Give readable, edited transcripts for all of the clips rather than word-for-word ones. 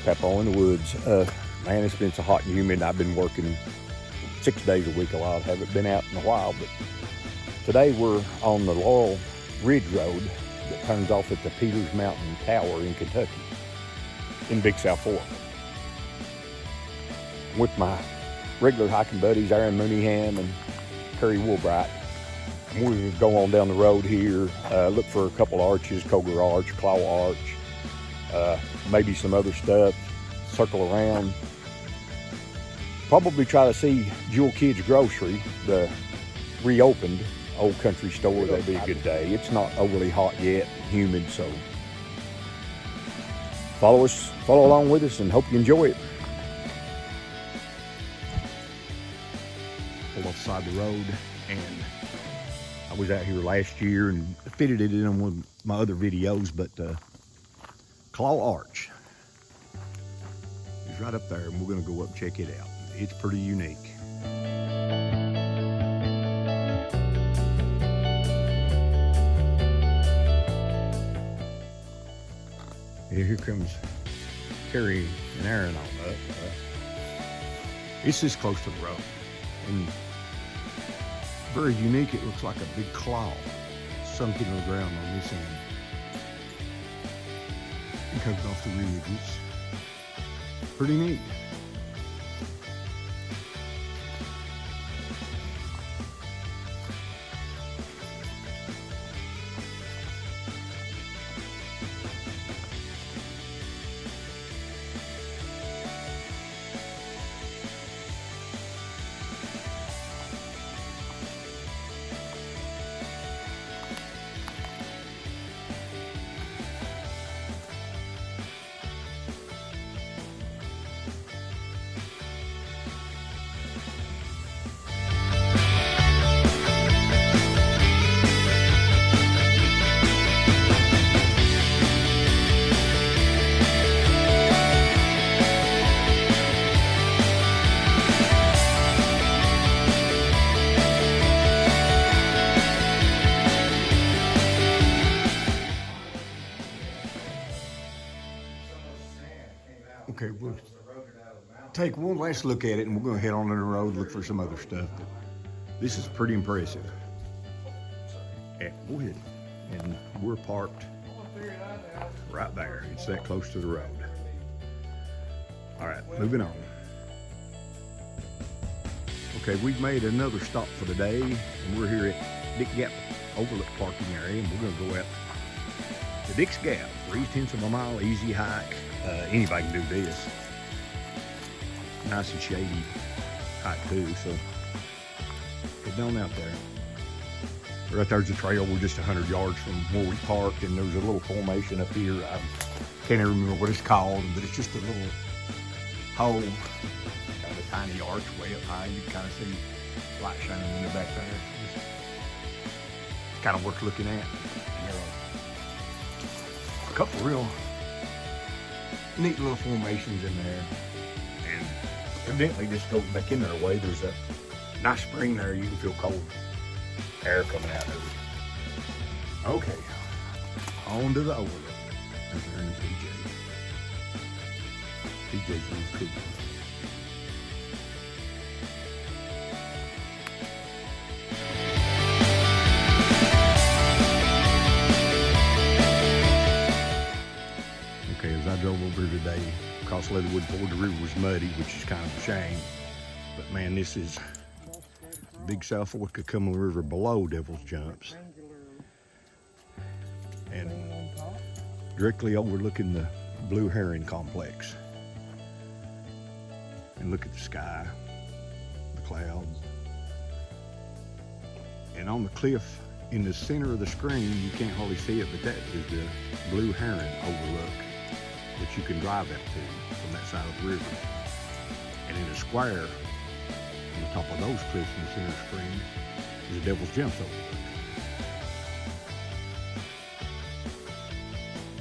Papaw in the Woods. Man, it's been so hot and humid. I've been working 6 days a week a lot. Haven't been out in a while, but today we're on the Laurel Ridge Road that turns off at the Peters Mountain Tower in Kentucky, in Big South Fork. With my regular hiking buddies, Aron and Kerry Woolbright. We're going to go on down the road here, look for a couple arches, Koger Arch, Claw Arch, maybe some other stuff, circle around. Probably try to see Jewell Kidd Grocery, the reopened old country store. That'd be a good day. It's not overly hot yet, humid, so follow along with us and hope you enjoy it. Pull off the side of the road, and I was out here last year and fitted it in on one of my other videos, but Claw Arch is right up there, and we're gonna go up and check it out. It's pretty unique. Here comes Kerry and Aron on up. It's this close to the road, and very unique. It looks like a big claw sunk into the ground on this end and comes off the ridge. It's pretty neat. Okay, we'll take one last look at it, and we're going to head on the road, look for some other stuff. But this is pretty impressive. Yeah, go ahead. And we're parked right there. It's that close to the road. All right, moving on. Okay, we've made another stop for the day, and we're here at Gap Overlook parking area, and we're going to go out to Dick's Gap, 3/10 of a mile, easy hike. Anybody can do this. Nice and shady hike too, so get down out there. Right there's the trail. We're just 100 yards from where we parked, and there's a little formation up here. I can't even remember what it's called, but it's just a little hole, kind of a tiny arch way up high. You can kind of see light shining in the back there. It's kind of worth looking at. And there are a couple real neat little formations in there, and evidently this goes back in there a way. There's a nice spring there. You can feel cold air coming out of it. Okay, on to the Overlook. There's Aron and PJ's little Cougar. Okay, as I drove over here today, across Leatherwood Ford, the river was muddy, which is kind of a shame. But man, this is Big South Fork of Cumberland River below Devil's Jumps. And directly overlooking the Blue Heron complex. And look at the sky, the clouds. And on the cliff in the center of the screen, you can't hardly see it, but that is the Blue Heron Overlook that you can drive up to from that side of the river. And in a square on the top of those cliffs in the center of the screen is the Devil's Jumps Overlook.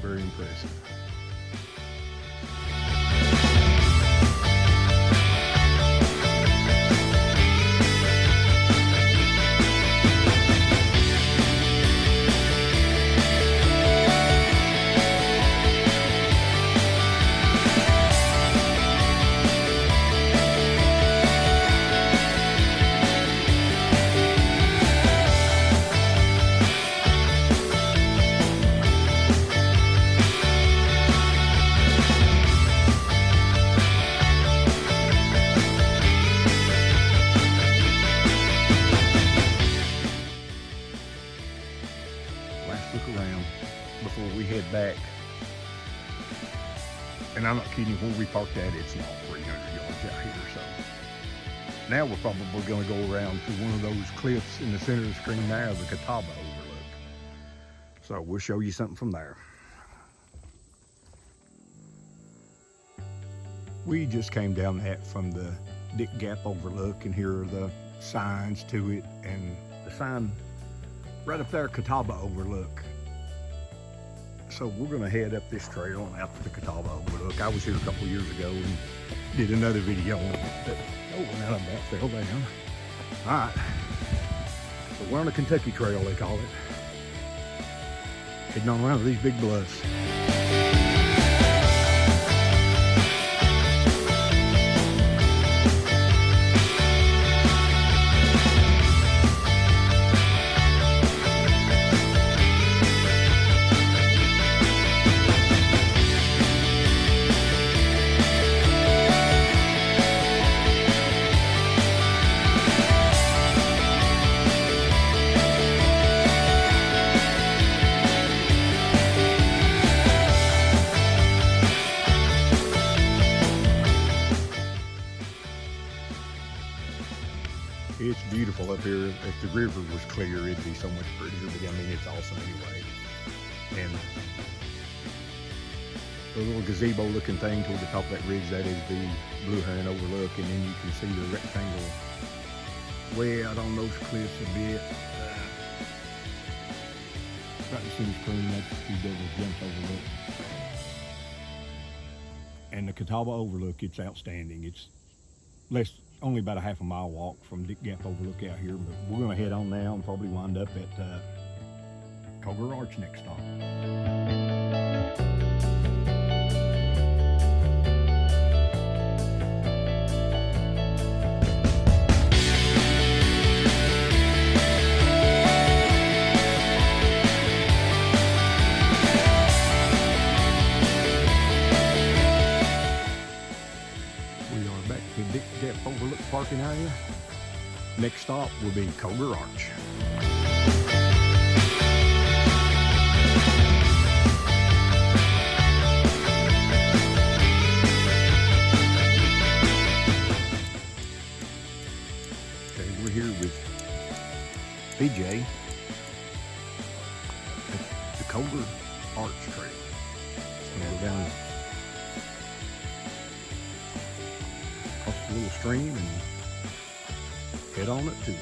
Very impressive. look around before we head back. And I'm not kidding you, where we parked at, it's not 300 yards out here. So now we're probably going to go around to one of those cliffs in the center of the screen there, the Catawba Overlook. So we'll show you something from there. We just came down that from the Gap Overlook, and here are the signs to it, and the sign right up there, Catawba Overlook. So we're going to head up this trail and out to the Catawba Overlook. I was here a couple years ago and did another video on it, but now I'm about fell down. All right, so we're on the Kentucky Trail, they call it. Heading on around to these big bluffs. It's beautiful up here. If the river was clear, it'd be so much prettier, but I mean, it's awesome anyway. And the little gazebo looking thing toward the top of that ridge, that is the Blue Heron Overlook, and then you can see the rectangle way out on those cliffs a bit. Right in the center screen, that's the Double Jumps Overlook. And the Catawba Overlook, it's outstanding. It's only about a half a mile walk from Gap Overlook out here, but we're going to head on now and probably wind up at Cougar Arch next stop. Gap Overlook parking area. Next stop will be Koger Arch. Okay, we're here with PJ at the Cougar Arch Trail. We'll go down across the little stream and head on it to it.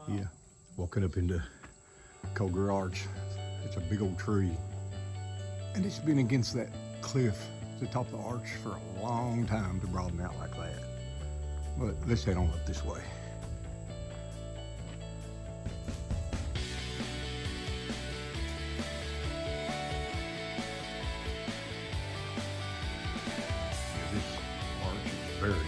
Yeah, walking up into Koger Arch. It's a big old tree, and it's been against that cliff at the top of the arch for a long time to broaden out like that. But let's head on up this way. Yeah, this arch is very impressive.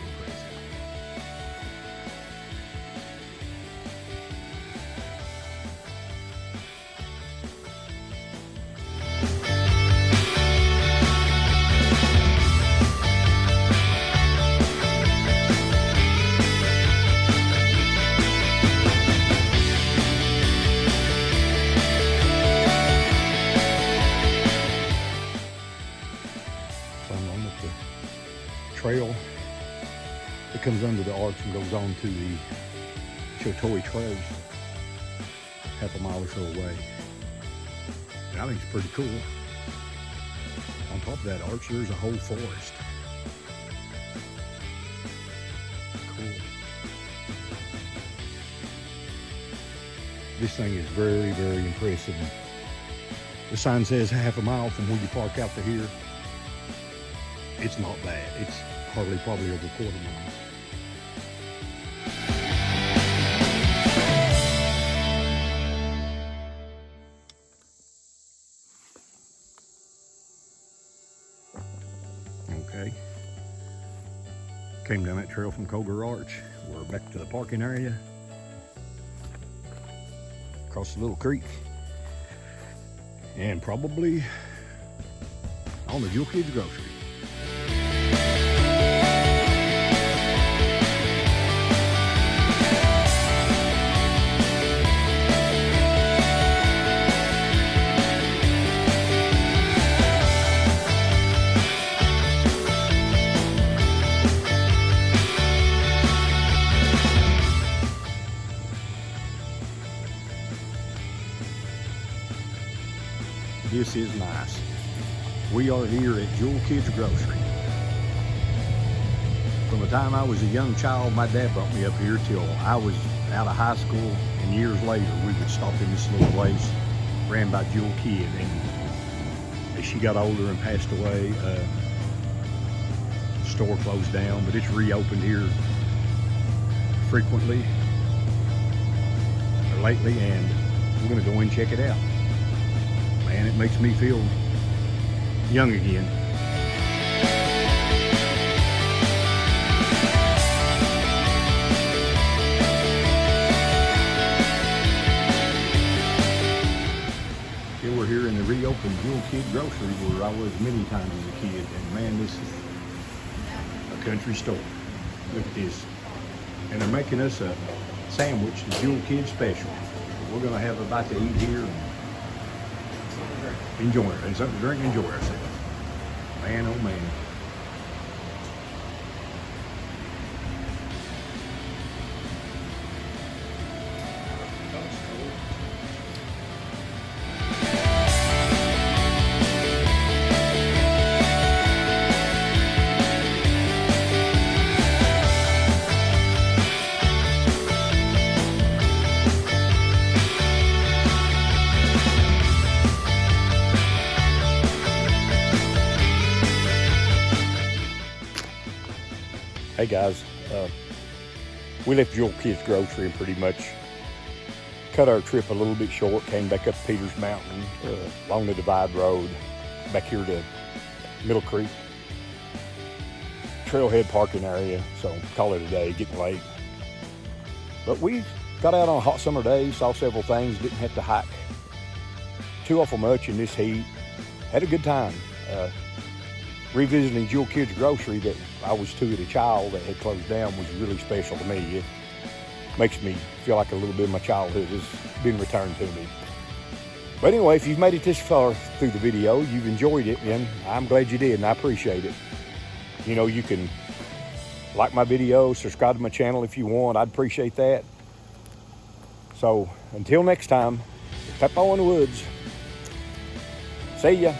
Trail that comes under the arch and goes on to the Chiltoi Trail, half a mile or so away. And I think it's pretty cool. On top of that arch, there's a whole forest. Cool. This thing is very, very impressive. The sign says half a mile from where you park out to here. It's not bad. It's probably over a quarter mile. Came down that trail from Koger Arch. We're back to the parking area. Across the little creek. And probably on the Jewell Kidd Grocery. This is nice. We are here at Jewell Kidd Grocery. From the time I was a young child, my dad brought me up here till I was out of high school, and years later we would stop in this little place ran by Jewell Kidd, and as she got older and passed away, the store closed down, but it's reopened here frequently or lately, and we're gonna go in and check it out. Man, it makes me feel young again. Here we're here in the reopened Jewell Kidd Grocery where I was many times as a kid, and man, this is a country store. Look at this. And they're making us a sandwich, the Jewell Kidd special. We're gonna have a bite to eat here. Enjoy it, and something to drink and enjoy ourselves. Man, oh man. Hey guys, we left Jewell Kidd Grocery and pretty much cut our trip a little bit short, came back up Peters Mountain, along the Divide Road, back here to Middle Creek, trailhead parking area, so call it a day, getting late. But we got out on a hot summer day, saw several things, didn't have to hike too awful much in this heat, had a good time. Revisiting Jewell Kidd Grocery that I was to as a child that had closed down was really special to me. It makes me feel like a little bit of my childhood has been returned to me. But anyway, if you've made it this far through the video, you've enjoyed it, and I'm glad you did, and I appreciate it. You know, you can like my video, subscribe to my channel if you want. I'd appreciate that. So until next time, Peppo in the Woods. See ya.